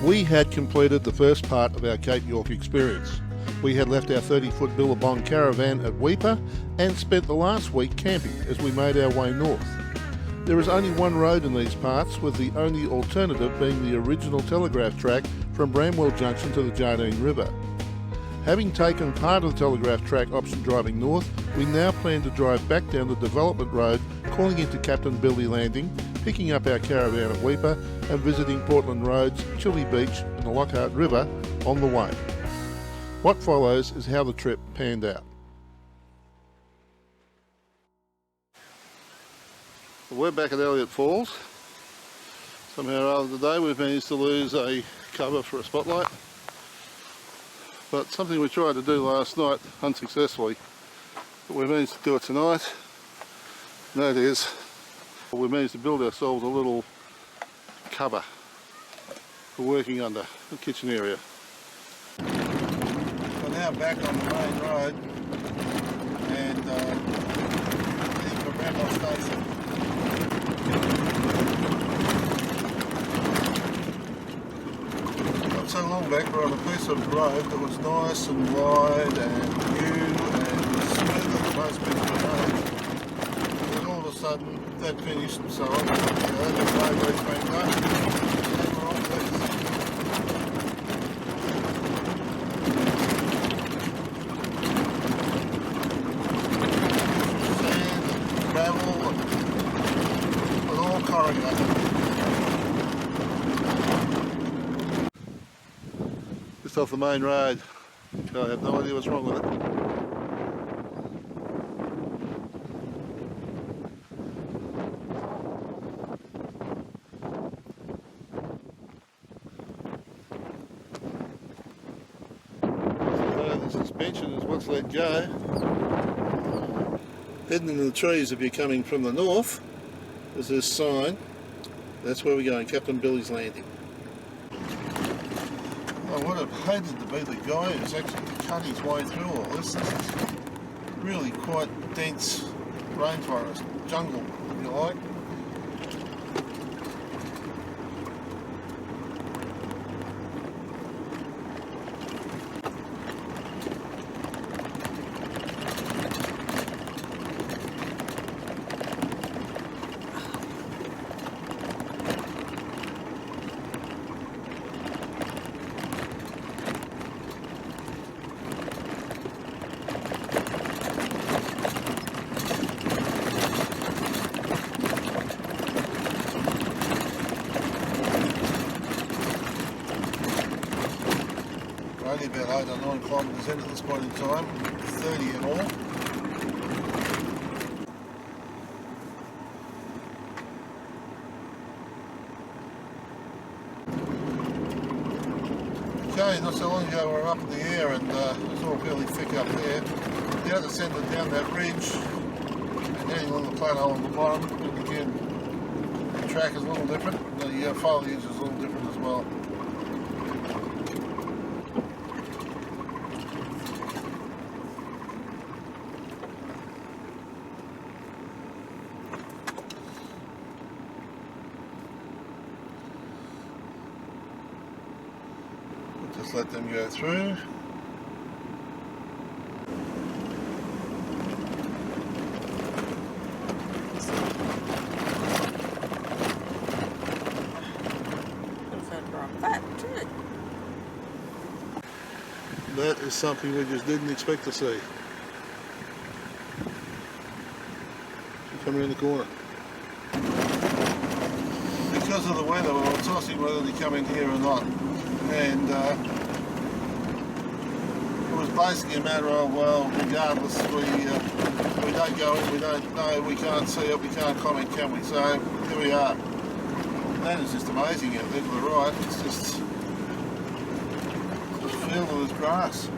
We had completed the first part of our Cape York experience. We had left our 30-foot billabong caravan at Weipa and spent the last week camping as we made our way north. There is only one road in these parts, with the only alternative being the original telegraph track from Bramwell Junction to the Jardine River. Having taken part of the telegraph track option driving north, we now plan to drive back down the development road, calling into Captain Billy Landing, picking up our caravan at Weipa and visiting Portland Roads, Chilli Beach and the Lockhart River on the way. What follows is how the trip panned out. We're back at Elliott Falls. Somehow or other today we've managed to lose a cover for a spotlight. But something we tried to do last night unsuccessfully, but we managed to do it tonight, and that is we managed to build ourselves a little cover for working under the kitchen area. We're now back on the main road and heading for Bramwell Station. Not so long back we're on a piece of road that was nice and wide and new and smooth as most people know. And then all of a sudden that finished, so that roadway's been done. And we're on this. Sand, gravel, with all corrugated. Just off the main road. I have no idea what's wrong with it. The suspension is what's let go. Hidden in the trees if you're coming from the north is this sign. That's where we're going, Captain Billy's Landing. I would have hated to be the guy who's actually cut his way through all this. This is really quite dense rainforest, jungle if you like. Only about 8 or 9 kilometres in at this point in time, 30 in all. Okay, not so long ago we were up in the air and it was all fairly thick up there. Now descended down that ridge and heading along the plateau on the bottom, and again the track is a little different, the foliage is a little different as well. Just let them go through. That is something we just didn't expect to see. Come around the corner. Because of the weather, we were tossing whether to come in here or not. And it was basically a matter of, well, regardless, we don't go in, we don't know, we can't see it, we can't comment, can we? So here we are. And that is just amazing out there to the right. It's just filled with grass.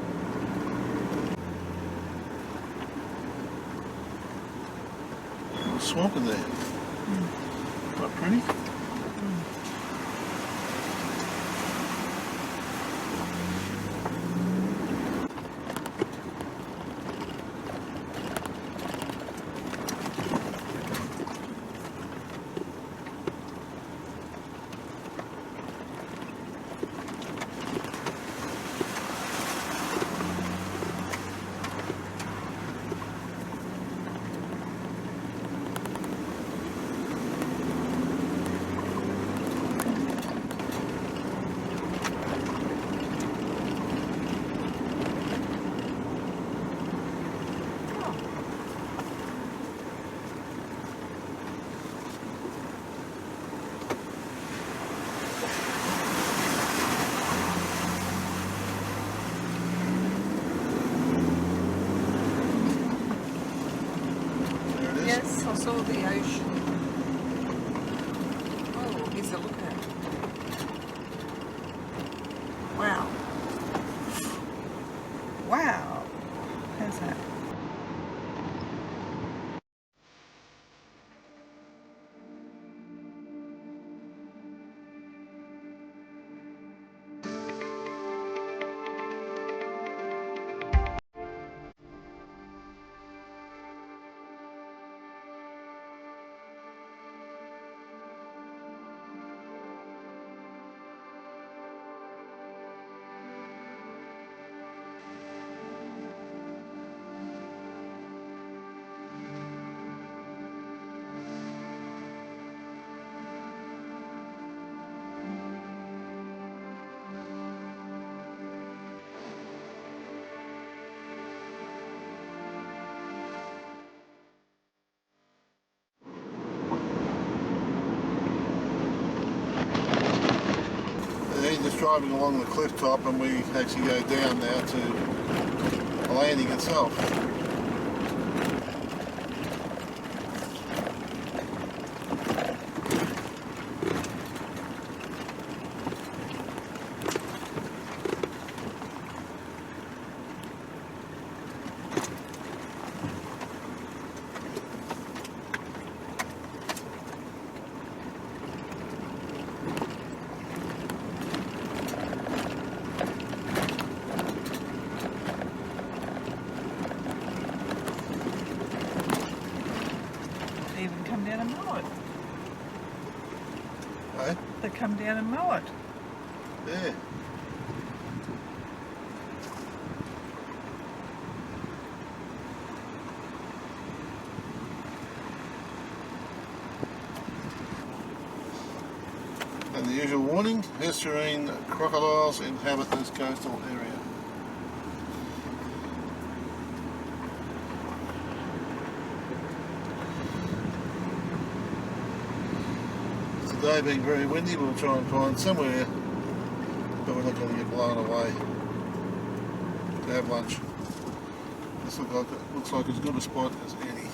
Swamp in there. Quite pretty. saw the ocean. Oh, here's a lookout. Wow. Wow. How's that? Just driving along the cliff top, and we actually go down now to the landing itself. Even come down and mow it. Eh? They come down and mow it. Yeah. And the usual warning, estuarine crocodiles inhabit this coastal area. Today being very windy, we'll try and find somewhere, but we're not going to get blown away, to have lunch. This looks like as good a spot as any.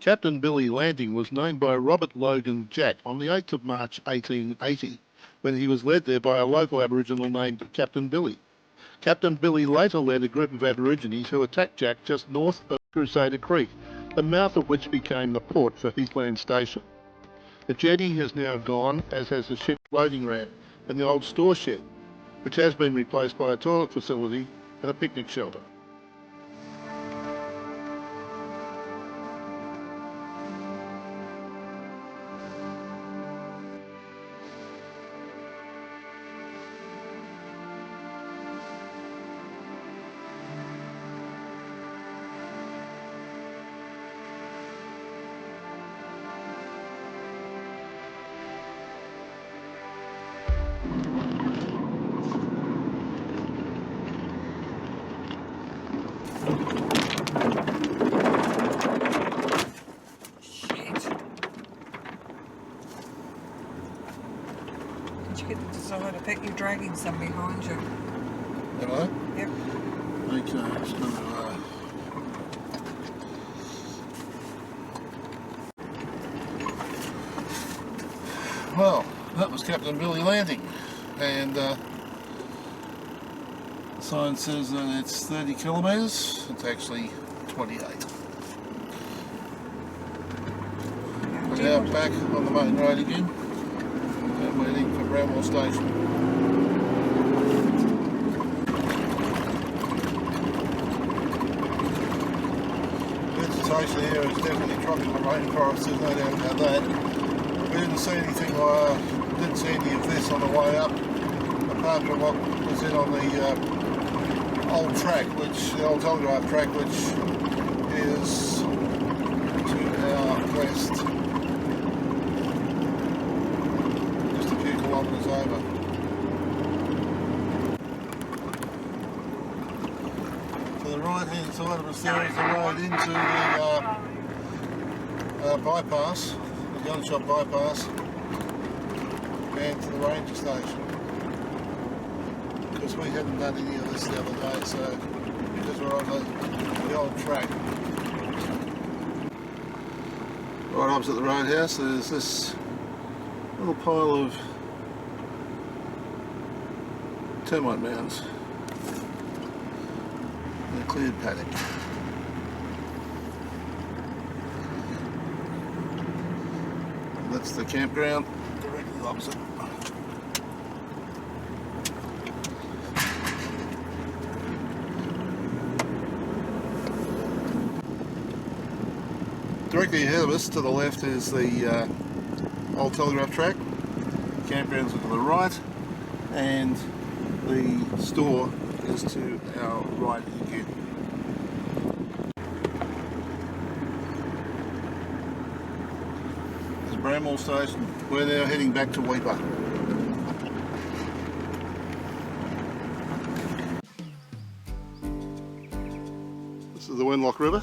Captain Billy Landing was named by Robert Logan Jack on the 8th of March 1880, when he was led there by a local Aboriginal named Captain Billy. Captain Billy later led a group of Aborigines who attacked Jack just north of Crusader Creek, the mouth of which became the port for his land station. The jetty has now gone, as has the ship's loading ramp and the old store shed, which has been replaced by a toilet facility and a picnic shelter. I bet you're dragging some behind you. Am I? Yep. Okay, it's going to... Well, that was Captain Billy Landing, and the sign says that it's 30 kilometres. It's actually 28. We're now back on the main road again, and we're heading for Bramwell Station. Vegetation here is definitely tropical rainforest, there's no doubt about that. We didn't see anything, didn't see any of this on the way up, apart from what was in on the old track, the Old Telegraph Track, which is to our west, just a few kilometres over. To the right hand side of us there is the road into the bypass, the gunshot bypass, and to the ranger station. Because we hadn't done any of this the other day, so This is where I was at the old track. Right opposite the roadhouse there's this little pile of termite mounds in a cleared paddock. And that's the campground directly opposite. Directly ahead of us to the left is the Old Telegraph Track. Campgrounds are to the right, and the store is to our right again. There's Bramwell Station. We're now heading back to Weipa. This is the Wenlock River.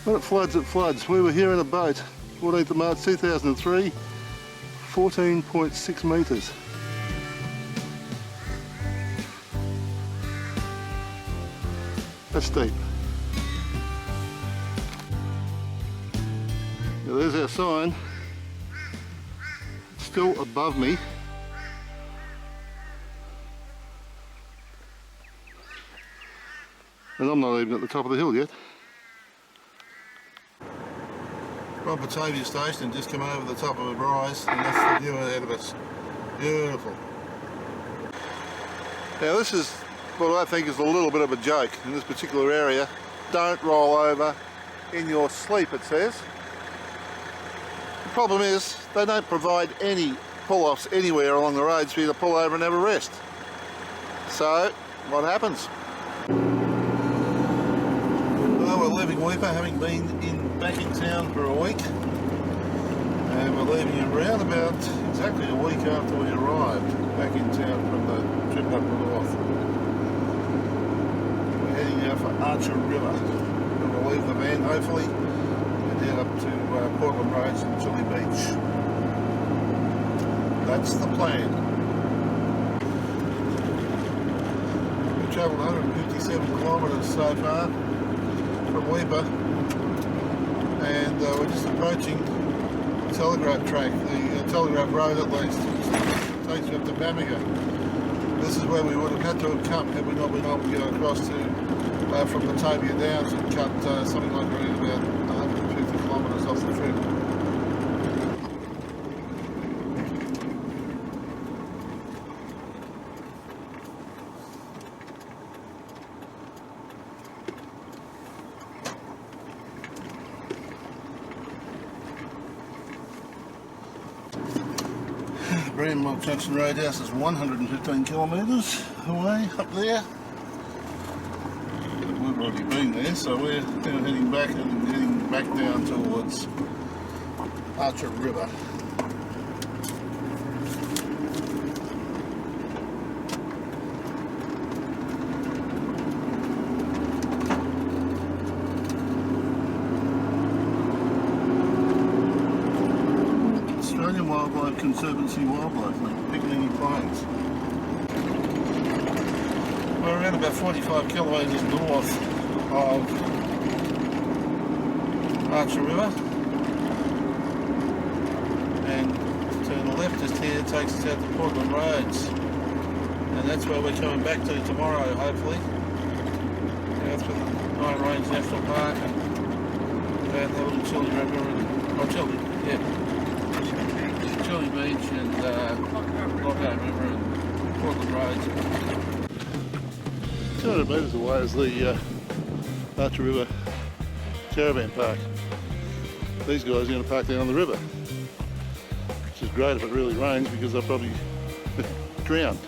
When it floods, it floods. We were here in a boat, 14th of March 2003, 14.6 metres. That's deep. Now there's our sign, it's still above me. And I'm not even at the top of the hill yet. We're on Batavia Station and just come over the top of a rise, and that's the view ahead of us. Beautiful. Now this is what I think is a little bit of a joke in this particular area. Don't roll over in your sleep, it says. The problem is they don't provide any pull-offs anywhere along the roads for you to pull over and have a rest. So what happens? Well, we're leaving Weipa, having been back in town for a week, and we're leaving around about exactly a week after we arrived back in town from the trip up north. We're heading out for Archer River. We'll leave the van hopefully and head up to Portland Roads and Chilli Beach. That's the plan. We've travelled 157 kilometres so far from Weipa, and we're just approaching the Telegraph Track, the Telegraph Road at least, which takes you up to Mareeba. This is where we would have had to have come had we not been able to go across to from Batavia Downs and cut something like around about 150 kilometres off the trip. Mt Carbine Roadhouse is 115 kilometres away up there. We've already been there, so we're now heading back and heading back down towards Archer River. Wildlife Conservancy wildlife, like picking any planes. We're around about 45 kilometres north of Archer River, and to the left just here takes us out to Portland Roads, and that's where we're coming back to tomorrow hopefully, out through the Iron Range National Park and down the little Chilli River and Chilli, yeah. Chilli Beach and Lockhart River and Portland Roads. 200 metres away is the Archer River caravan park. These guys are going to park down on the river, which is great if it really rains because they'll probably drown.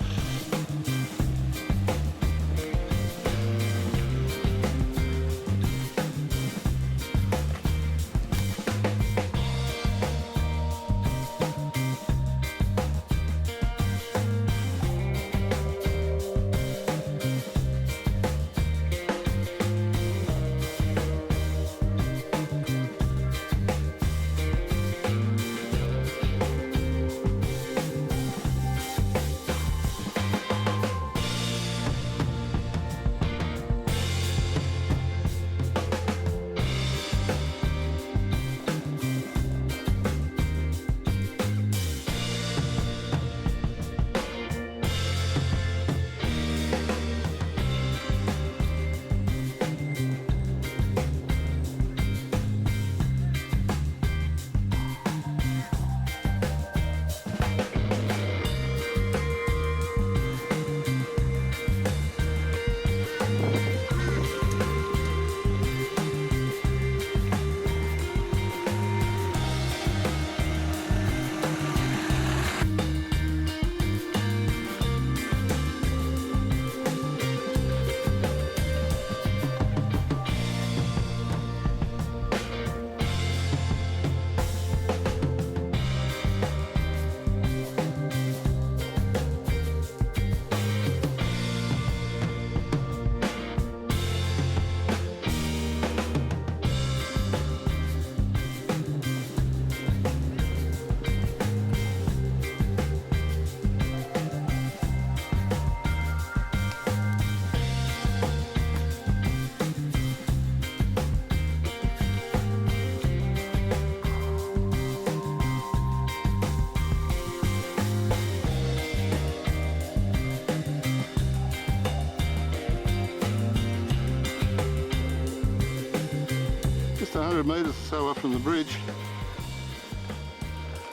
Just 100 metres or so up from the bridge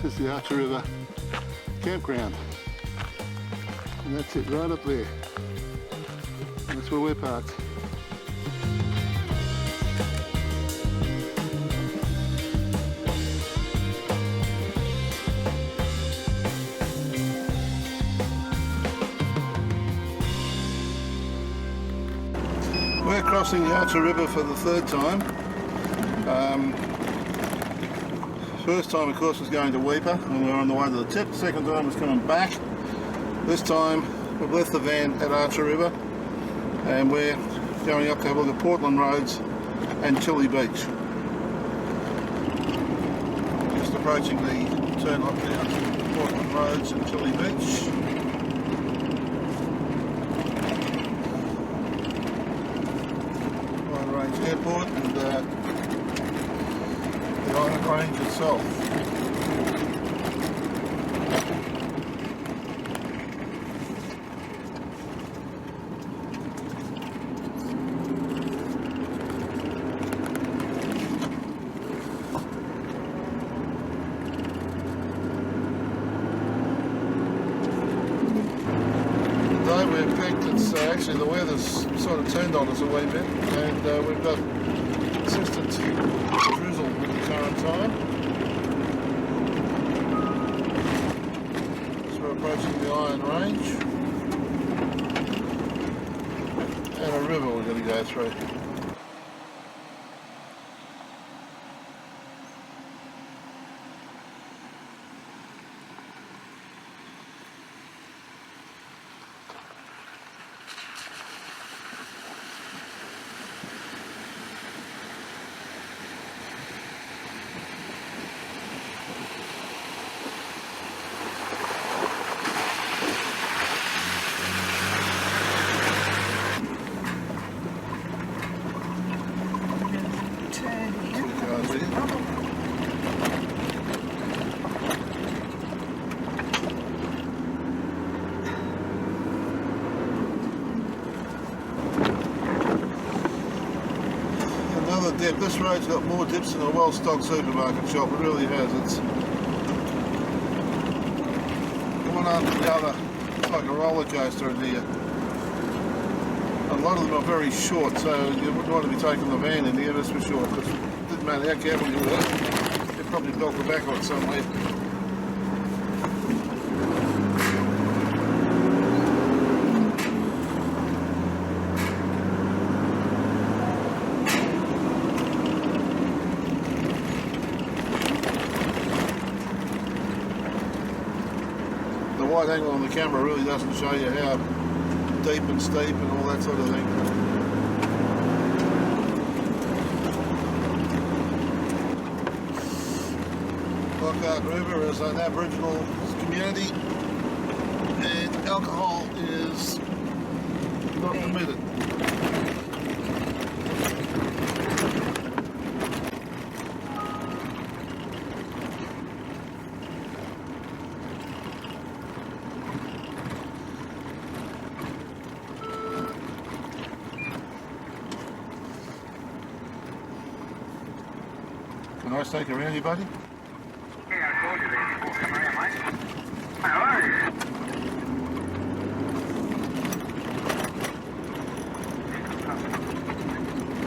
is the Archer River campground, and that's it right up there, and that's where we're parked. We're crossing the Archer River for the third time. First time, of course, was going to Weipa and we were on the way to the tip. Second time was coming back. This time we've left the van at Archer River and we're going up to have a look at Portland Roads and Chilli Beach. Just approaching the turn off down Portland Roads and Chilli Beach. Airport and the island range itself. Today we're packed. It's actually the weather's sort of turned on us a wee bit, and we've got consistent drizzle at the current time. So we're approaching the Iron Range and a river we're going to go through. Dip. This road's got more dips than a well-stocked supermarket shop. It really has. It's one after the other. It's like a roller coaster in here. A lot of them are very short, so you wouldn't want to be taking the van in here, that's for sure, because it doesn't matter how careful you were, you'd probably belt the back on somewhere. The wide angle on the camera really doesn't show you how deep and steep and all that sort of thing. Lockhart River is an Aboriginal community and alcohol is not permitted. Can I take around you, buddy? Yeah, I told you they will come around, mate. How are you?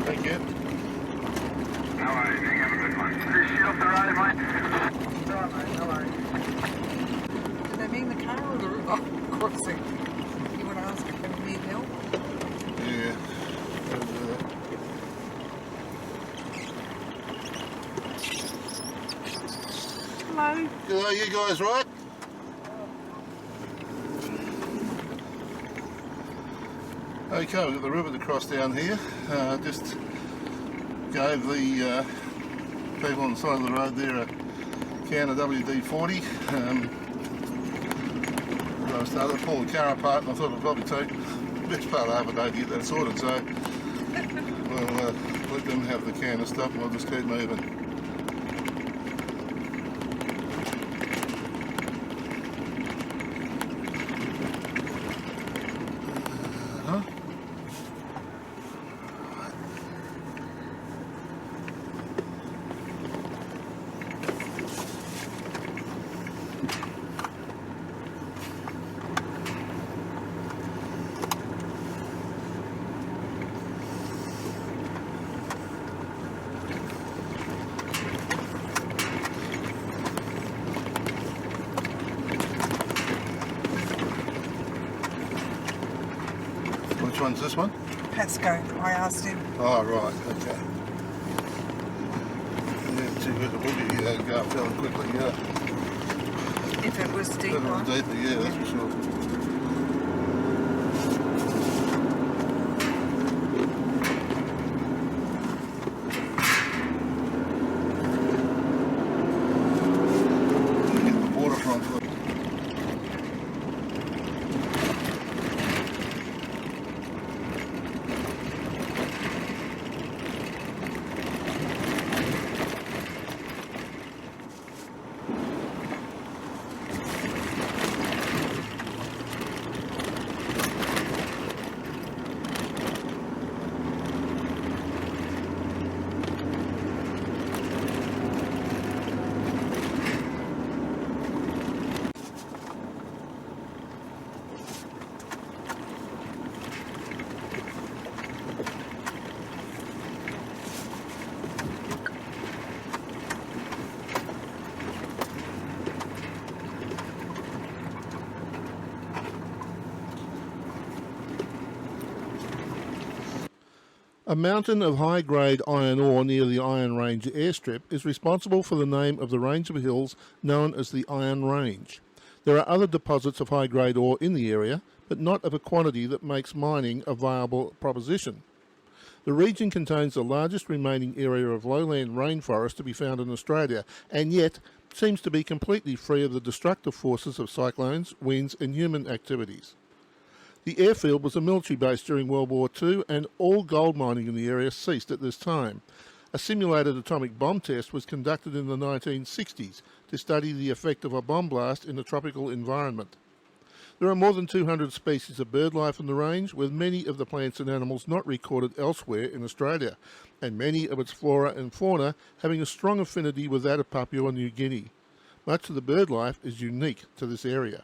Thank you. How are you? Have a good one. Is this shit off the road, mate? It's alright, mate. How are you? Do they mean the car or the river crossing? You want to ask if they need help? Yeah. Hello. G'day, you guys, right? Okay, we've got the river to cross down here. Just gave the people on the side of the road there a can of WD-40. I started to pull the car apart and I thought it'd probably take the best part of half a day to get that sorted, so we'll let them have the can of stuff and we'll just keep moving. Which one's this one? Pasco, I asked him. Oh, right, okay. Yeah, too good to boogie, go up fairly quickly, yeah. If it was If deeper. it was deeper, yeah, that's for sure. Get the waterfront look. A mountain of high-grade iron ore near the Iron Range airstrip is responsible for the name of the range of hills known as the Iron Range. There are other deposits of high-grade ore in the area, but not of a quantity that makes mining a viable proposition. The region contains the largest remaining area of lowland rainforest to be found in Australia, and yet seems to be completely free of the destructive forces of cyclones, winds and human activities. The airfield was a military base during World War II and all gold mining in the area ceased at this time. A simulated atomic bomb test was conducted in the 1960s to study the effect of a bomb blast in a tropical environment. There are more than 200 species of bird life in the range, with many of the plants and animals not recorded elsewhere in Australia, and many of its flora and fauna having a strong affinity with that of Papua New Guinea. Much of the bird life is unique to this area.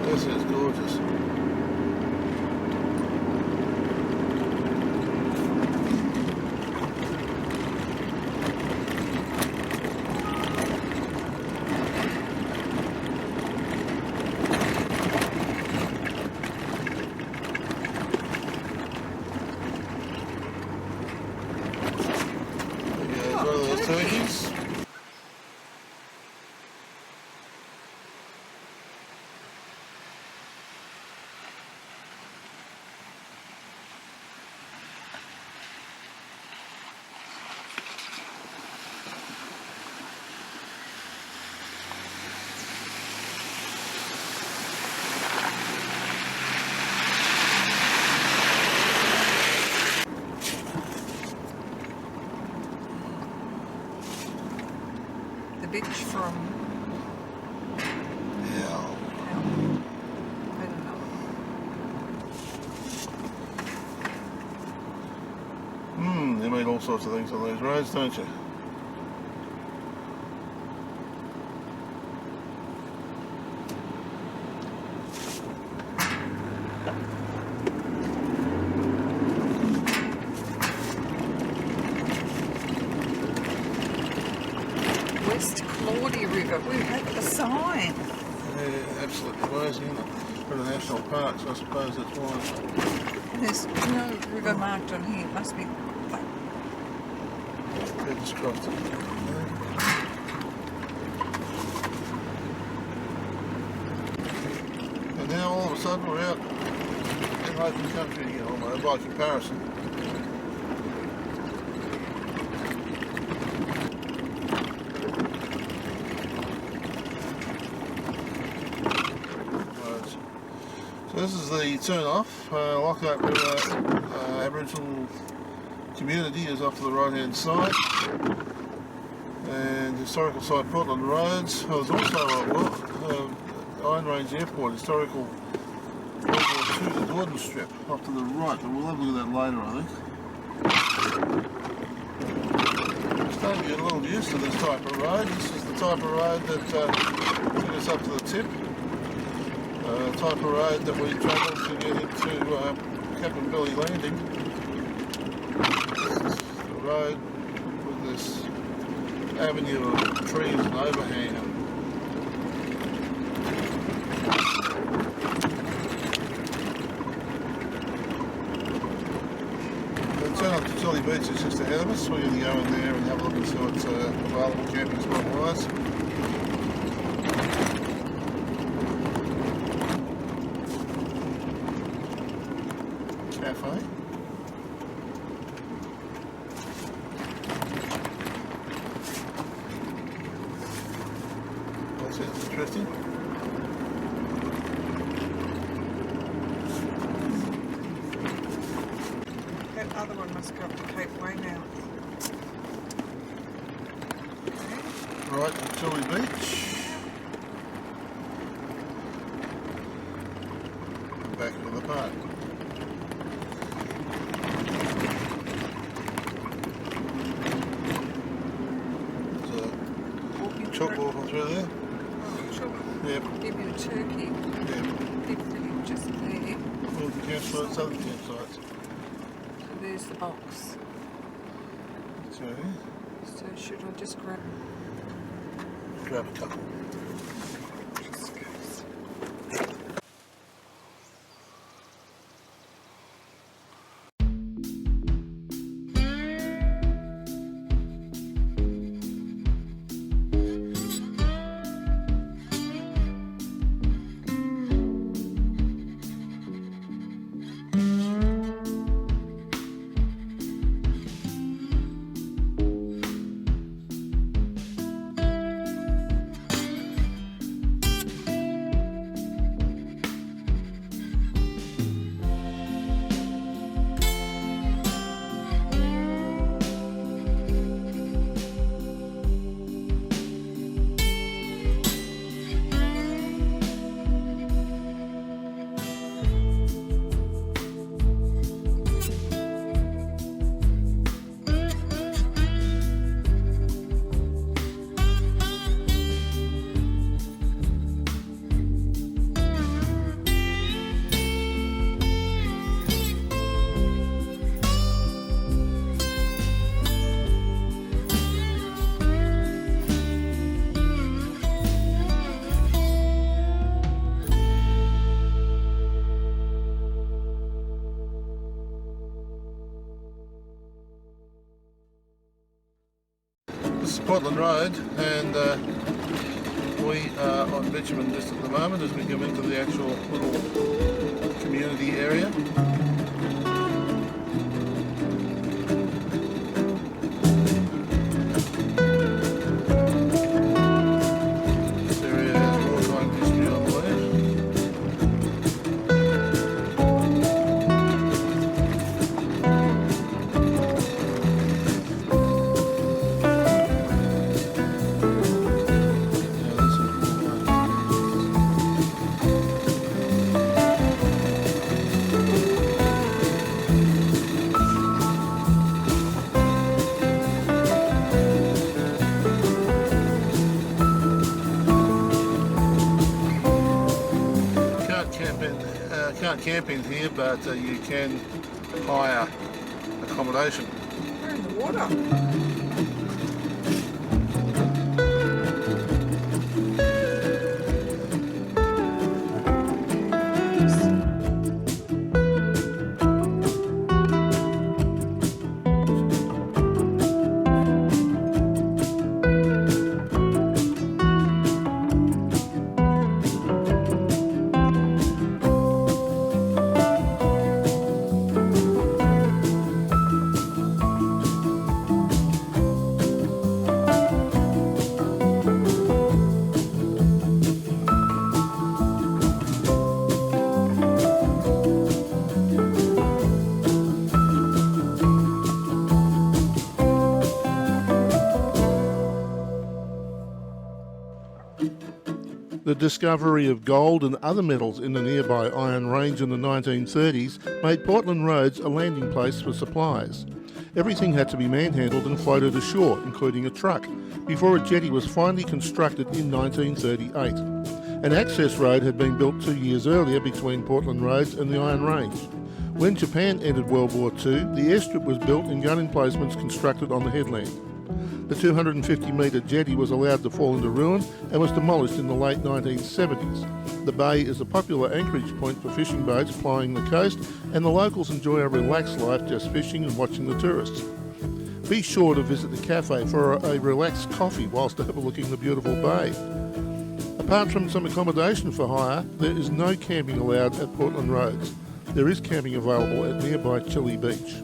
This is gorgeous. nice. The beach from... Yeah. I don't know. You mean all sorts of things on these roads, don't you? West Claudia River. We had the sign. Yeah, absolutely amazing, isn't it? For the national parks, I suppose that's why. There's no river marked on here. It must be... They just crossed it. And now all of a sudden we're out in open country again, almost by comparison. So this is the turn off. Lockhart River Aboriginal community is off to the right hand side, and historical site Portland Roads. There's also Iron Range Airport, historical World War II, the Gordon Strip off to the right, but we'll have a look at that later, I think. I'm starting to get a little used to this type of road. This is the type of road that took us up to the tip. Type of road that we travelled to get into Captain Billy Landing. The road with this avenue of trees and overhang. The turn up to Chilli Beach is just ahead of us. We're going to go in there and have a look and see what's available camping spot wise. Cafe. That sounds interesting. That other one must go up to Cape Weymouth. Right, Chilli Beach. Back into the park. Chook walking through there. Oh, chook. Yep. Give you a turkey. Yep. If they're just there. All the campsites, other campsites. So there's the box. Okay. So should I just grab Grab a couple. just goes. Portland Road, and we are on bitumen just at the moment as we come into the actual little community area. This area has wartime history, I believe. Can't camp in here, but you can hire accommodation. We're in the water. The discovery of gold and other metals in the nearby Iron Range in the 1930s made Portland Roads a landing place for supplies. Everything had to be manhandled and floated ashore, including a truck, before a jetty was finally constructed in 1938. An access road had been built 2 years earlier between Portland Roads and the Iron Range. When Japan entered World War II, the airstrip was built and gun emplacements constructed on the headland. The 250-metre jetty was allowed to fall into ruin and was demolished in the late 1970s. The bay is a popular anchorage point for fishing boats plying the coast, and the locals enjoy a relaxed life just fishing and watching the tourists. Be sure to visit the cafe for a relaxed coffee whilst overlooking the beautiful bay. Apart from some accommodation for hire, there is no camping allowed at Portland Roads. There is camping available at nearby Chilli Beach.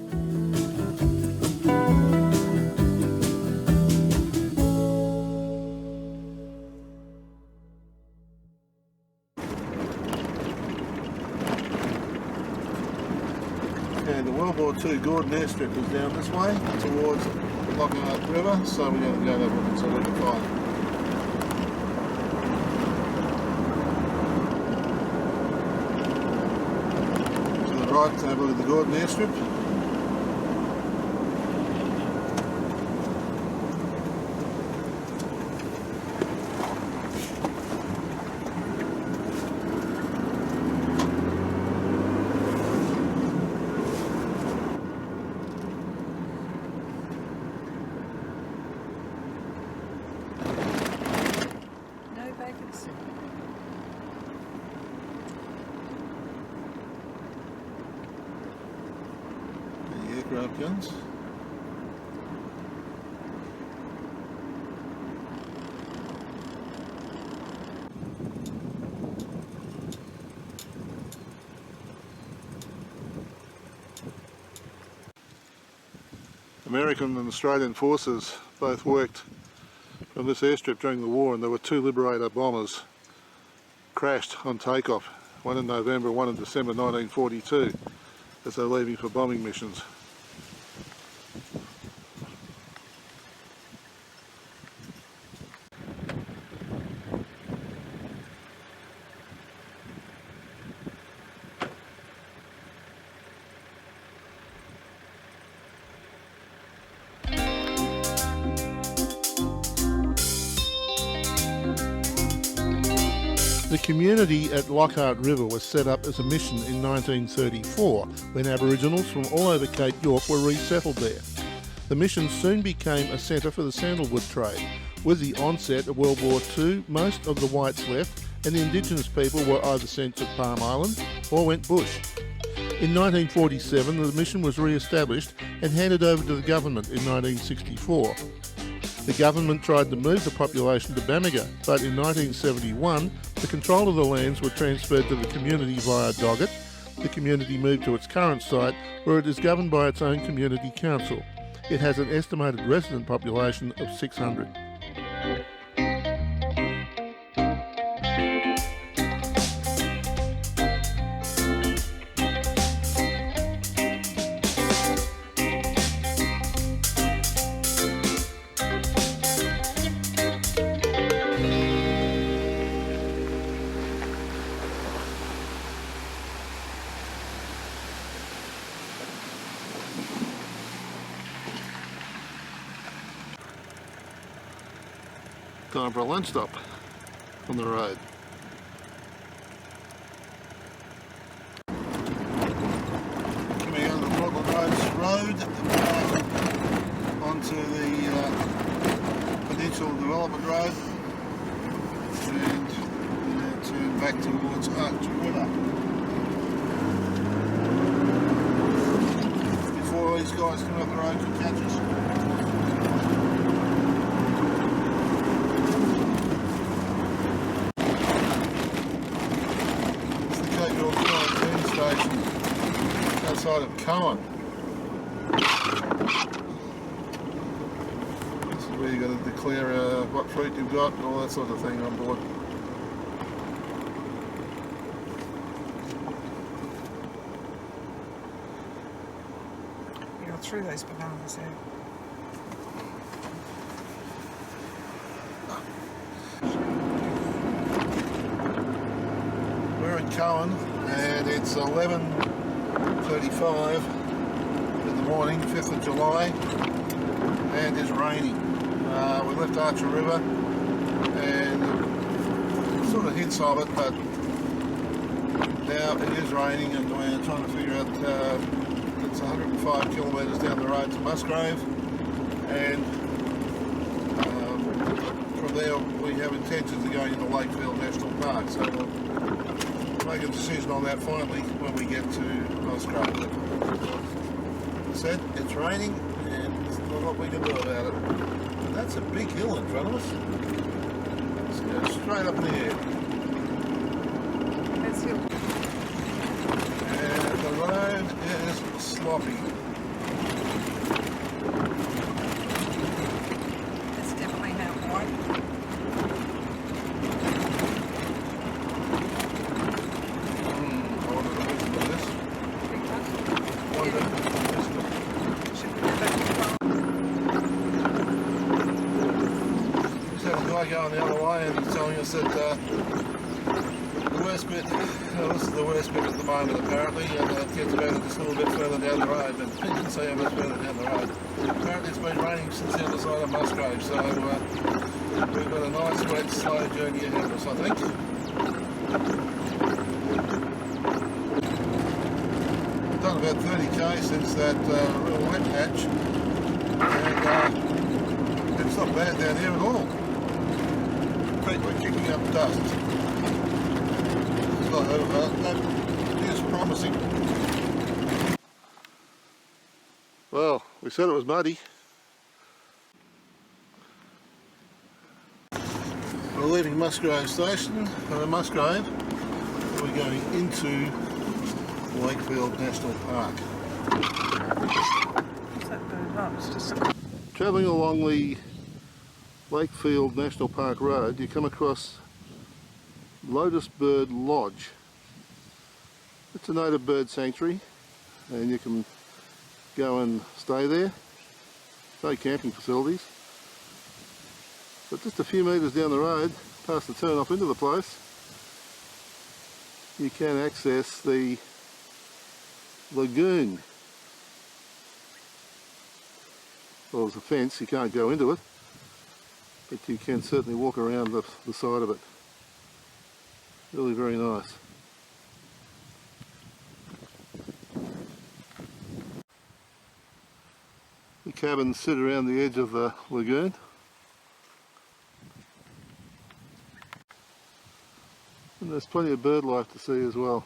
And the World War II Gordon airstrip is down this way towards Lockhart River, so we're going to go and have a look and see what we can find. To the right, have a look at the Gordon airstrip. The aircraft guns. American and Australian forces both worked from this airstrip during the war, and there were two Liberator bombers crashed on takeoff, one in November, one in December 1942, as they're leaving for bombing missions. The community at Lockhart River was set up as a mission in 1934 when Aboriginals from all over Cape York were resettled there. The mission soon became a centre for the sandalwood trade. With the onset of World War II, most of the whites left and the Indigenous people were either sent to Palm Island or went bush. In 1947, the mission was re-established and handed over to the government in 1964. The government tried to move the population to Bamaga, but in 1971, the control of the lands were transferred to the community via Doggett. The community moved to its current site, where it is governed by its own community council. It has an estimated resident population of 600. Time for a lunch stop on the road. Coming out of the Portland Road onto the Peninsula Development Road, and now turn back towards River. Before these guys come up the road and catch us. Outside of Cohen. This is where you've got to declare what fruit you've got and all that sort of thing on board. You got through those bananas here. We're in Cohen and it's 11:35 in the morning, 5th of July, and it's raining. We left Archer River and sort of hints of it, but now it is raining and we're trying to figure out it's 105 kilometres down the road to Musgrave, and from there we have intentions of going into Lakefield National Park, so we'll make a decision on that finally when we get to Musgrave. As I said, it's raining and there's not a lot we can do about it. And that's a big hill in front of us. Let's go straight up in the air. Let's see. And the road is sloppy. It's definitely not white. Going the other way and he's telling us that the worst bit, this is the worst bit at the moment apparently, and it gets better just a little bit further down the road, but you can see how much further down the road. Apparently it's been raining since the other side of Musgrave, so we've got a nice wet slow journey ahead of us, I think. We've done about 30k since that real wet patch, and it's not bad down here at all. We're kicking up dust. So that is promising. Well, we said it was muddy. We're leaving Musgrave Station, Musgrave. We're going into Lakefield National Park. What's that bird? Oh, it's just a... Travelling along the Lakefield National Park Road, you come across Lotus Bird Lodge. It's a native bird sanctuary and you can go and stay there. No camping facilities. But just a few metres down the road, past the turn off into the place, you can access the lagoon. Well, there's a fence, you can't go into it, but you can certainly walk around the side of it. Really very nice. The cabins sit around the edge of the lagoon. And there's plenty of bird life to see as well.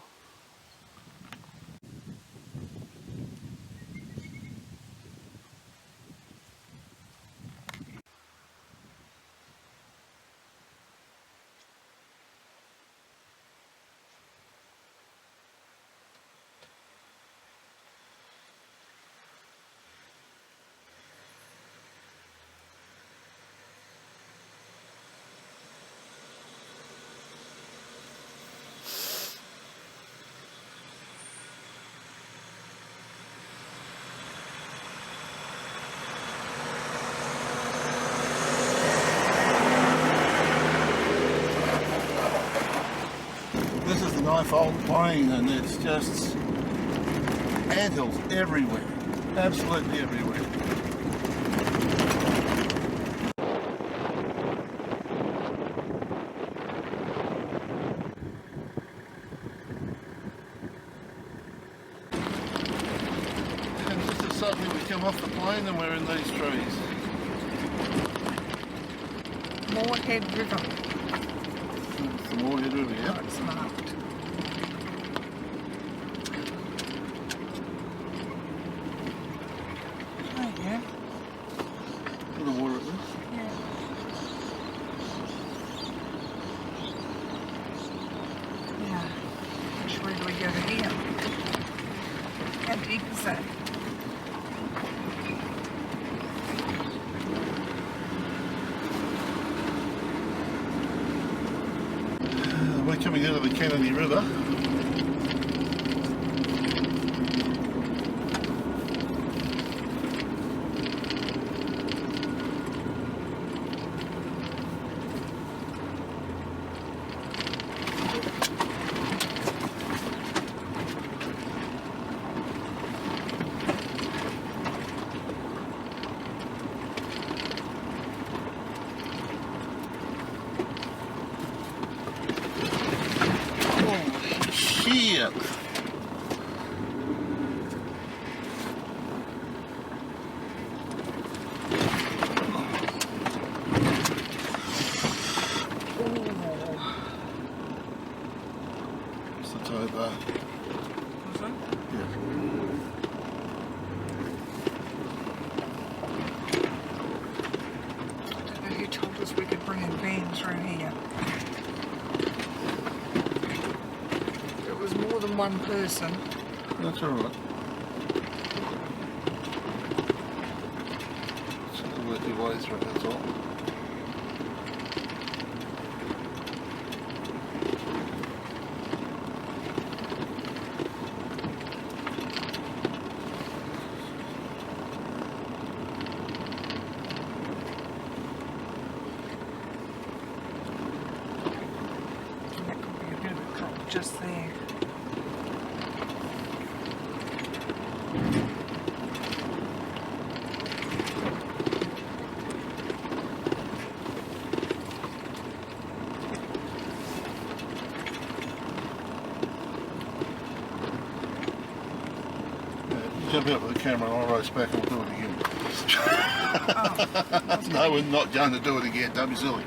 bifold plane, and it's just anthills everywhere, absolutely everywhere. And just as suddenly we come off the plane and we're in these trees. Moorhead River. It's the Moorhead River, yeah. Oh, it's marked. Oh, yeah. Bit of water at least. Yeah. Yeah. Which way do we go to here? How deep is that? We're coming out of the Kennedy River. Shit! What's the tow bar? Was it? Yeah. I don't know who told us we could bring a van through here. It was more than one person. That's alright. Just have to work your way through, that's all. That could be a bit of a drop just there. Jump out with the camera and I'll race back and we'll do it again. Oh, No, we're not going to do it again, don't be silly.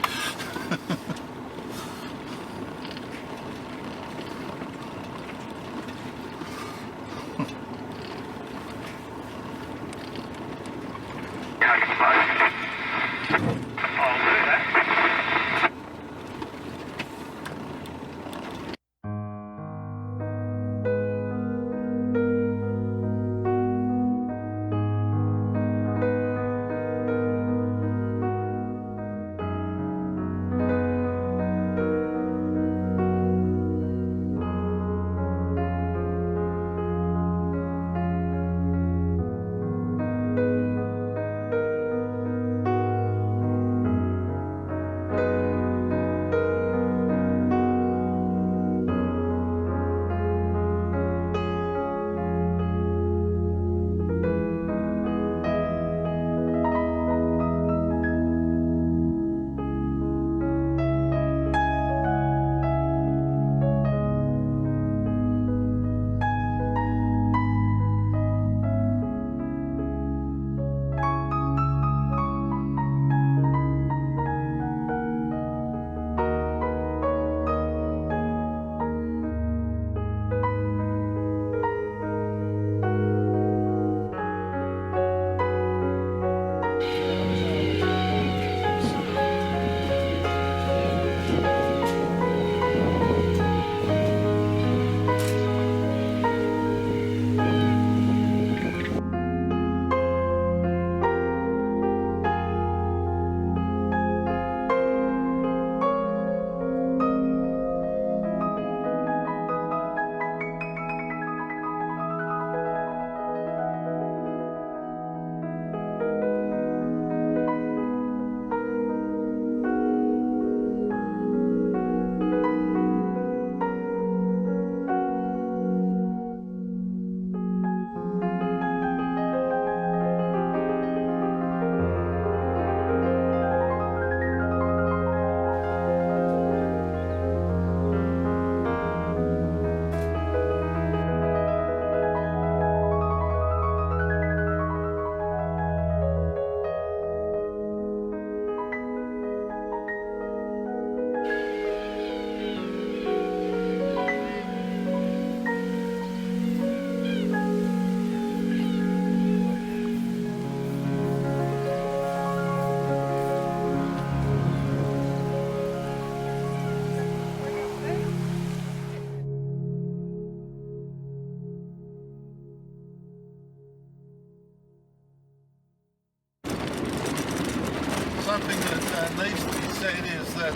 needs to be said is that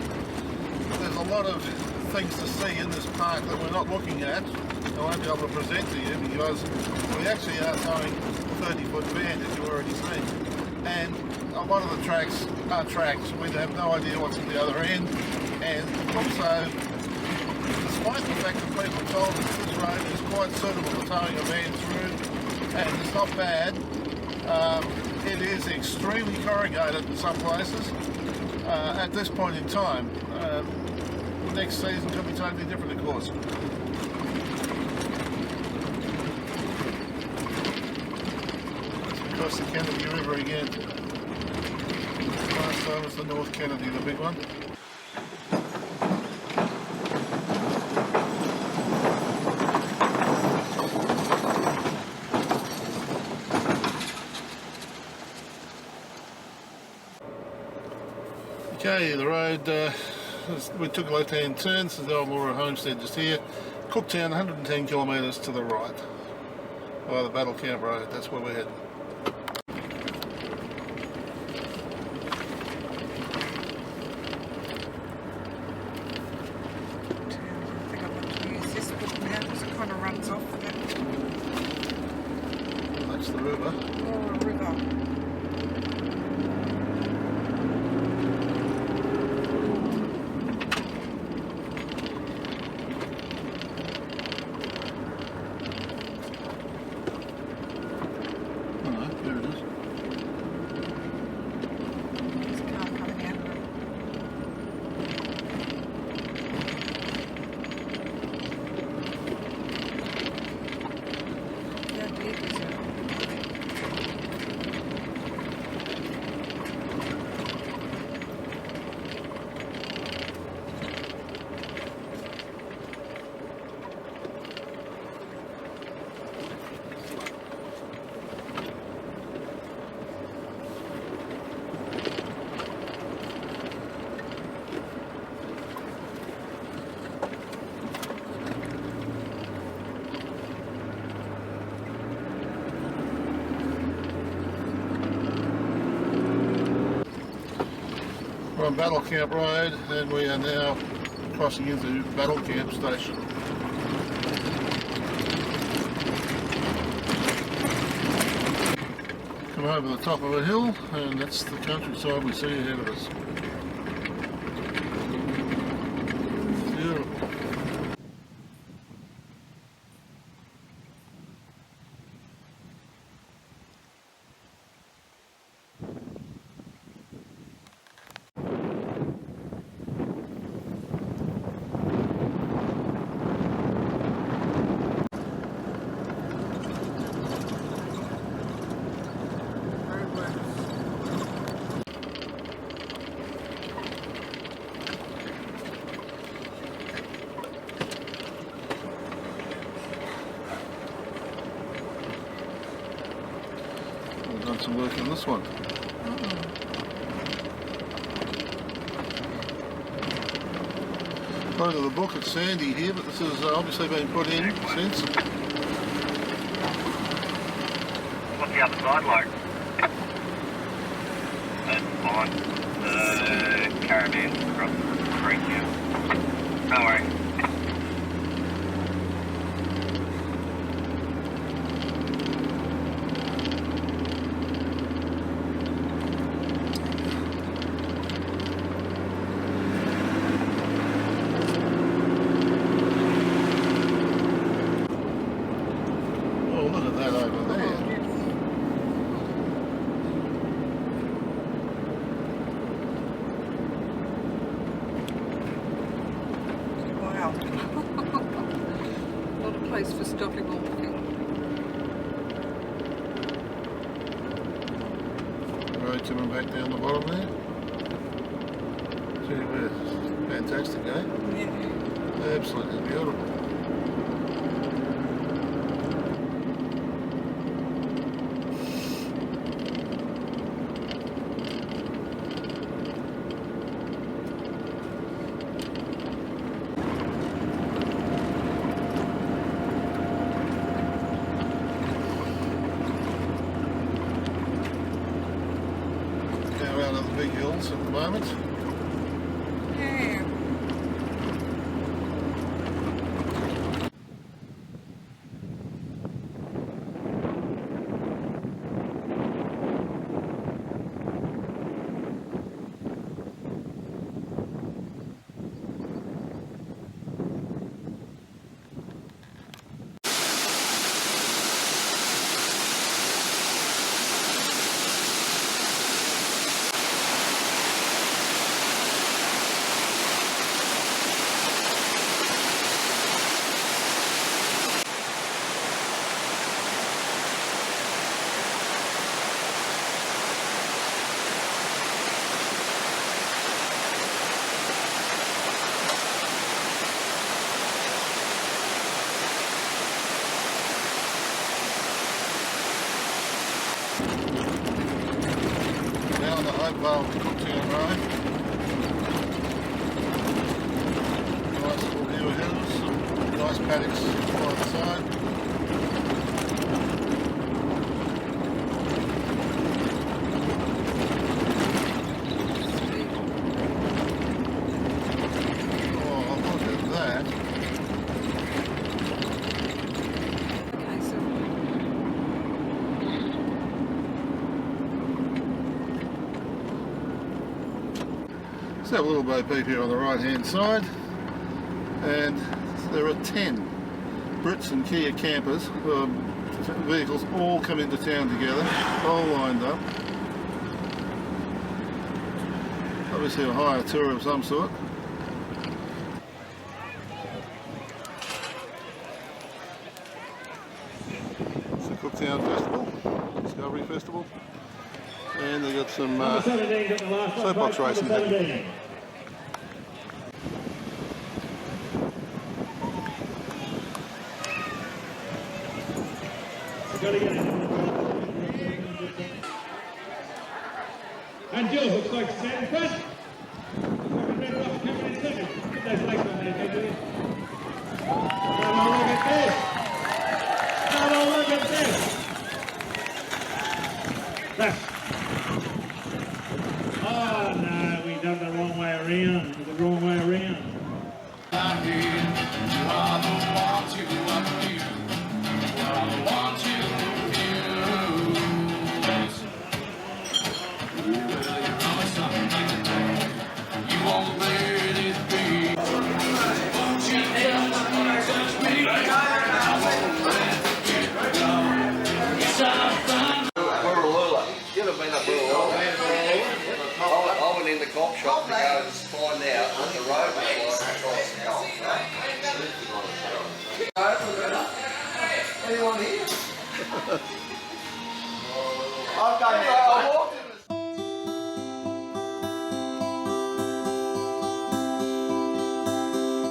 there's a lot of things to see in this park that we're not looking at. I won't be able to present to you because we actually are towing a 30-foot van, as you've already seen. And a lot of the tracks are tracks. We have no idea what's at the other end. And also, despite the fact that people told us this road is quite suitable for towing a van through, and it's not bad, it is extremely corrugated in some places at this point in time. Next season could be totally different, of course. Across the Kennedy River again. Last time was the North Kennedy, the big one. Okay, the road, we took a left-hand turn. This is the old Laura homestead just here. Cooktown, 110 kilometres to the right. By the Battle Camp Road, that's where we're heading. I think I want to use this book now because it kind of runs off a bit. That's the river. Laura River. We're on Battle Camp Road and we are now crossing into Battle Camp Station. Come over the top of a hill and that's the countryside we see ahead of us. Beautiful. Done some work on this one. According to the book, it's sandy here, but this has obviously been put in since. What's the other side like? That's fine. The caravan across the creek here. No worries. Not a place for stopping or walking. Road coming back down the bottom there. Gee whiz, fantastic, eh? Yeah. Absolutely beautiful. Out of the big hills at the moment. along Cooktown Road. Nice little view ahead of us, some nice paddocks by the side. Oh, look at that. Let's have a little bo peep here on the right hand side, and there are 10 Brits and Kia campers, vehicles all come into town together, all lined up. Obviously a hire tour of some sort. It's the Cooktown Festival, Discovery Festival. And they've got some soapbox racing happening. And Joe looks like to stand in front. Red Rock coming in second. Put those legs on there, Joe. Have a look at this. Have a look at this. That's. Oh no, we done the wrong way around. The wrong way around. I went in the cop shop to go and find out what the road was like. Anyone here? I walked in.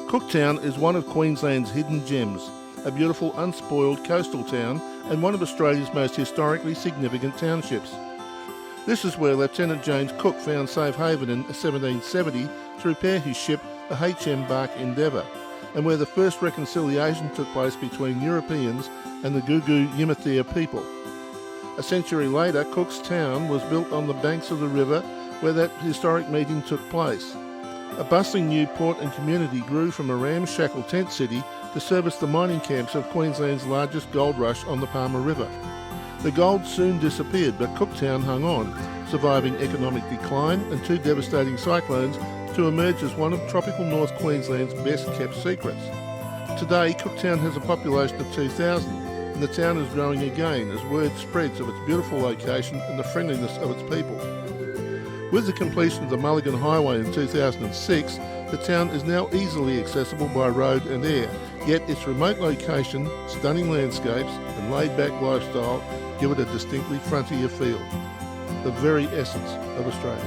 Cooktown is one of Queensland's hidden gems, a beautiful unspoiled coastal town and one of Australia's most historically significant townships. This is where Lieutenant James Cook found safe haven in 1770 to repair his ship, the HM bark Endeavour, and where the first reconciliation took place between Europeans and the Gugu Yamathea people. A century later, Cook's Town was built on the banks of the river where that historic meeting took place. A bustling new port and community grew from a ramshackle tent city to service the mining camps of Queensland's largest gold rush on the Palmer River. The gold soon disappeared, but Cooktown hung on, surviving economic decline and 2 devastating cyclones to emerge as one of tropical North Queensland's best-kept secrets. Today, Cooktown has a population of 2,000, and the town is growing again as word spreads of its beautiful location and the friendliness of its people. With the completion of the Mulligan Highway in 2006, the town is now easily accessible by road and air, yet its remote location, stunning landscapes and laid-back lifestyle give it a distinctly frontier feel, the very essence of Australia.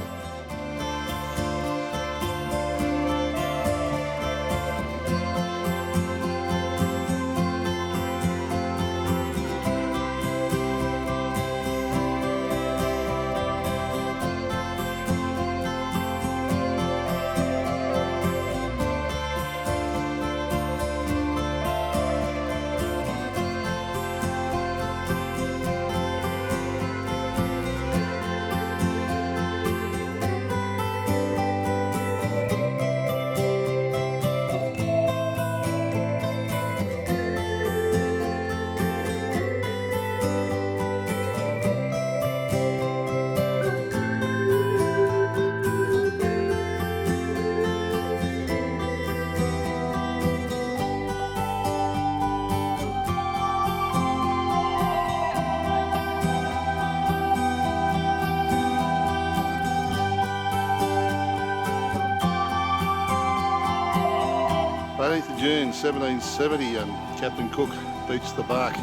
June 1770 and Captain Cook beached the bark,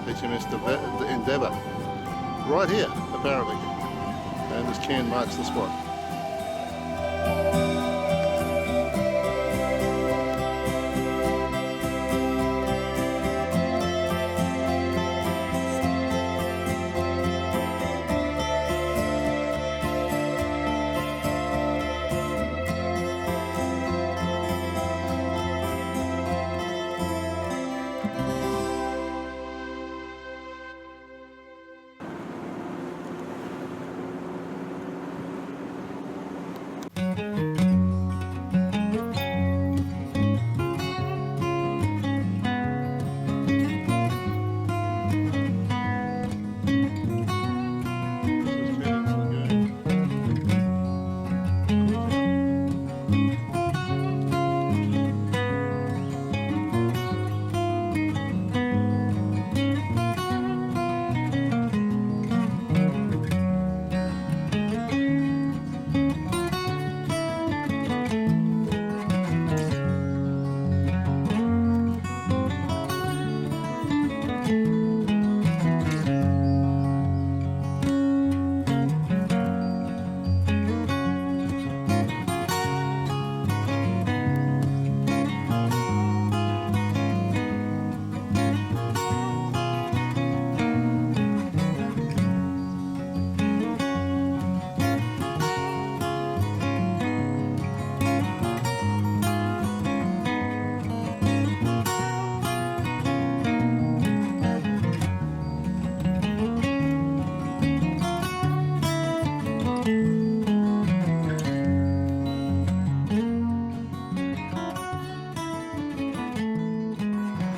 HMS Endeavour, right here apparently, and this can marks the spot.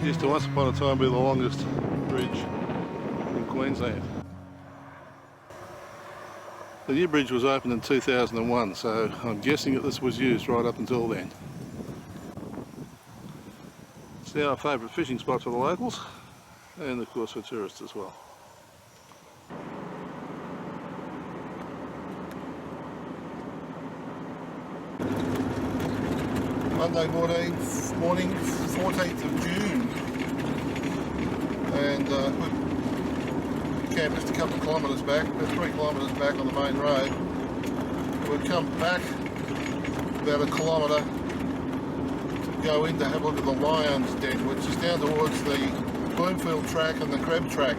Used to once upon a time be the longest bridge in Queensland. The new bridge was opened in 2001, so I'm guessing that this was used right up until then. It's now a favourite fishing spot for the locals and of course for tourists as well. Monday morning, 14th of June, and we camped just a couple of kilometres back, about 3 kilometres back on the main road. We've come back about a kilometre to go in to have a look at the Lion's Den, which is down towards the Bloomfield track and the Crab track,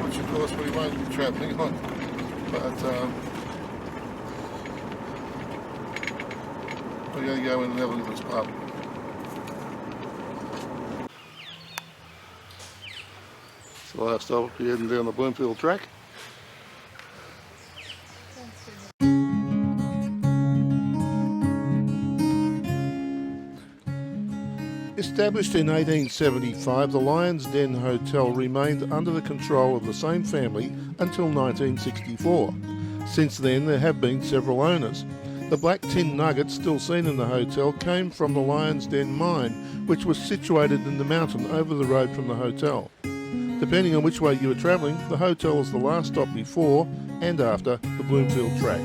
which of course we won't be travelling on, but we're going to go in and have a look at this pub. It's the last stop, we're heading down the Bloomfield track. Established in 1875, the Lion's Den Hotel remained under the control of the same family until 1964. Since then, there have been several owners. The black tin nuggets still seen in the hotel came from the Lion's Den mine, which was situated in the mountain over the road from the hotel. Depending on which way you were travelling, the hotel was the last stop before and after the Bloomfield track.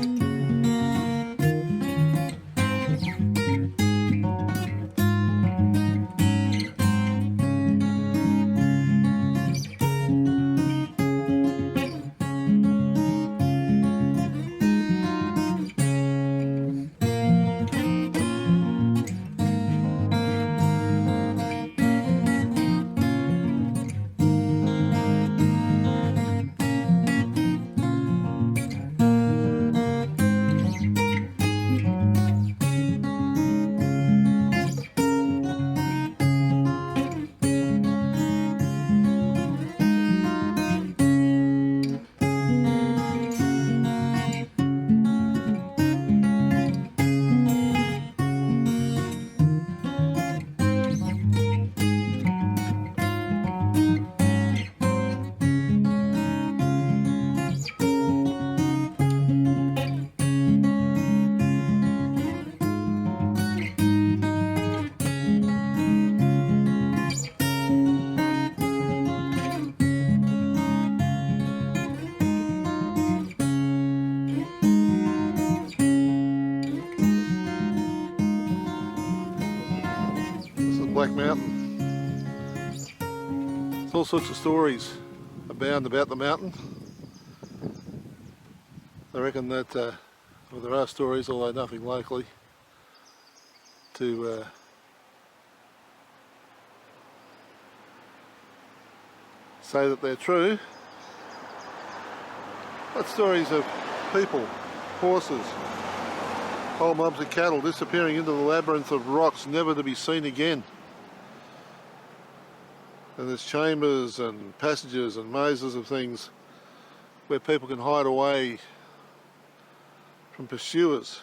Black Mountain. There's all sorts of stories abound about the mountain. I reckon that, well, there are stories, although nothing locally, to say that they're true. But stories of people, horses, whole mobs of cattle disappearing into the labyrinth of rocks, never to be seen again. And there's chambers and passages and mazes of things where people can hide away from pursuers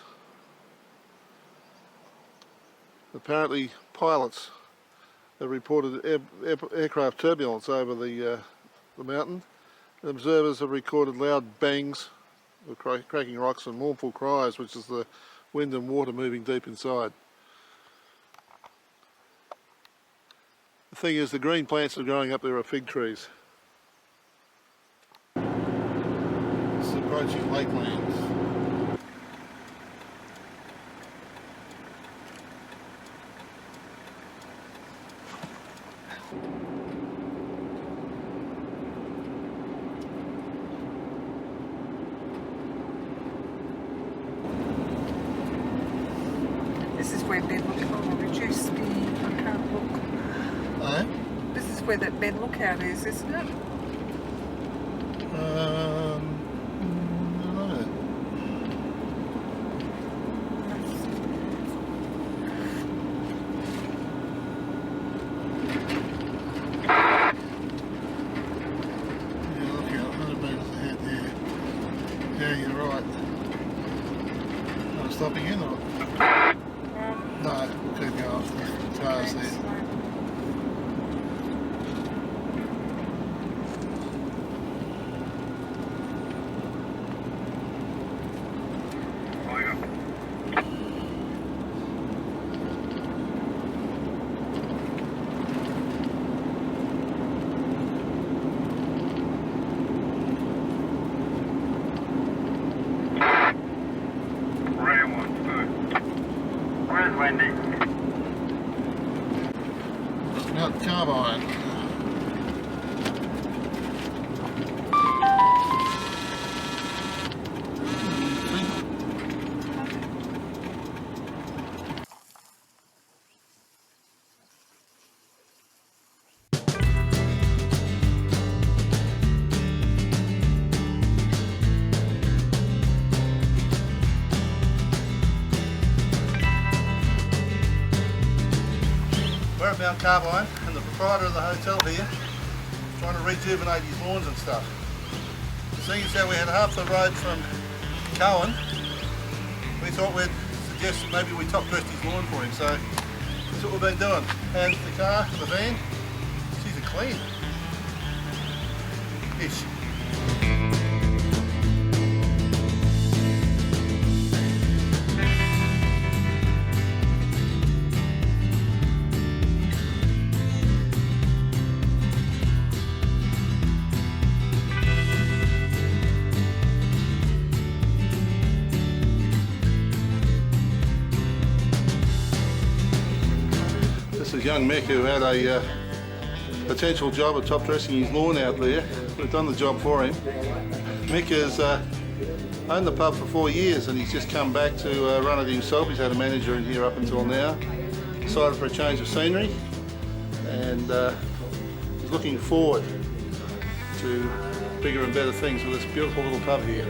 Apparently pilots have reported aircraft turbulence over the mountain. And observers have recorded loud bangs, cracking rocks and mournful cries, which is the wind and water moving deep inside. The thing is, the green plants that are growing up there are fig trees. This is approaching Lakelands. This is where bed lookout will reduce the I can't look. Oh? This is where that bed lookout is, isn't it? I don't know. Yeah, look out, 100 metres ahead there. Yeah, you're right. Am I stopping in or? No, we'll keep going. The cars there. Where's Wendy? Mt Carbine. We're at Mt Carbine, and the proprietor of the hotel here is trying to rejuvenate his lawns and stuff. Seeing as how we had half the road from Cohen, we thought we'd suggest that maybe we top dressed his lawn for him, so that's what we've been doing. And the car, the van, she's a clean. Ish. This is young Mick who had a potential job of top dressing his lawn out there. We've done the job for him. Mick has owned the pub for 4 years and he's just come back to run it himself. He's had a manager in here up until now. Decided for a change of scenery and is looking forward to bigger and better things with this beautiful little pub here.